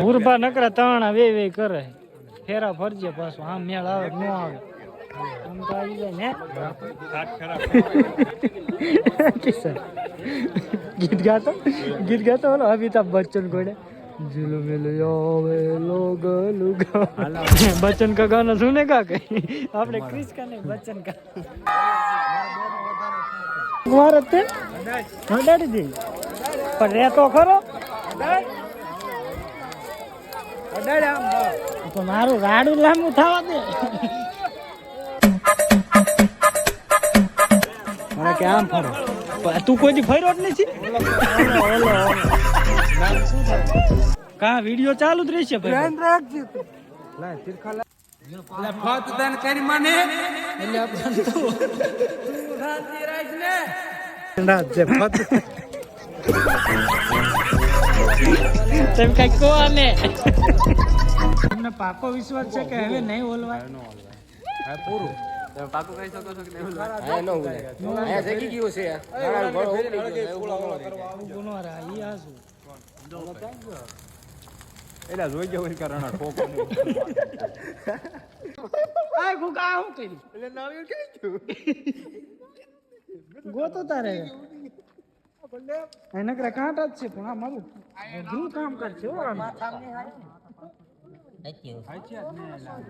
ઉરભા નકરા તાણા way way કરે ફેરા ફરજે પાછું આમ મેળ આવે ન આવે આમ તો આવી જાય ને ગીત ગાતો ઓલો અમિતાભ બચ્ચન કોડે झूलो मिलो यावे लोग लुगा बच्चन का गाना सुने का कहीं आपने क्रिस का नहीं बच्चन का तुम्हारे ते हटाड़ी दी पर रे तो करो तो मारू गाड़ू लांबू थावा दे મને કે આમ ફરો તું કોઈ દી ફર્યો જ નથી કા વિડિયો ચાલુ જ રહેશે ભાઈ ધ્યાન રાખજે તું લા તીરખા લા એટલે ફત દાન કરી મને એટલે આપણે તો શાંતિ રાખ ને રાત જે ફત તેમ કઈ કોને તમને પાકો વિશ્વાસ છે કે હવે નહીં ઓલવાય હા પૂરું પાકો કહી શકો છો કે નહીં ઓલવાય હા નો ઓલવાય આ જગી ગયો છે ગાળા ઘોડો ઉતરી ગયો કરવા ગુનો રા ઈ આસુ એલા જોઈ ગયો કરણા ઠોકો આ ગુગા હું કરી એટલે નાવ્યો કે છું ગોતો તારે એ નકરા કાંટા જ છે પણ આ મારું ધ્રુવ કામ કરશે હો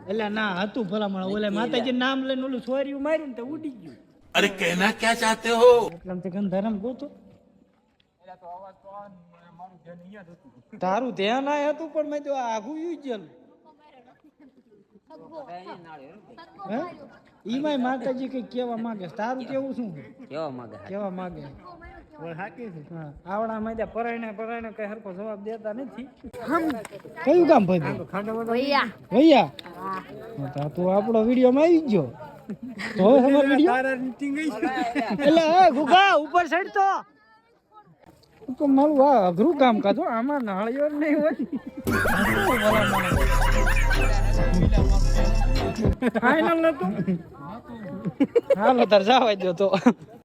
એટલે ના હતું ભલામણ ઓલે માતાજી નામ લઈને ઓલું છોર્યું માર્યું ને તો ઉડી ગયું અરે કહેના ક્યાં ચાહતે હો એટલે તે કન ધર્મ ગોતો તારું ધ્યાન આય હતું પણ મેં તો આઘું યુજ ગયેલું ઈમાય માતાજી કઈ કેવા માંગે તારું કેવું શું કેવા માંગે આવડા મજા પરાયને કઈ હરકો જવાબ દેતા નથી કયું કામ ભાઈ ભૈયા તું આપણો વિડીયો માં આવી ગયો તો અમારો વિડીયો એટલે ગુગા ઉપર સાઈડ તો મારું આ અઘરું કામ કાજો આમાં નાળિયો નહીં હોય ફાઈનલ નતું હાલો તાર જવા દો તો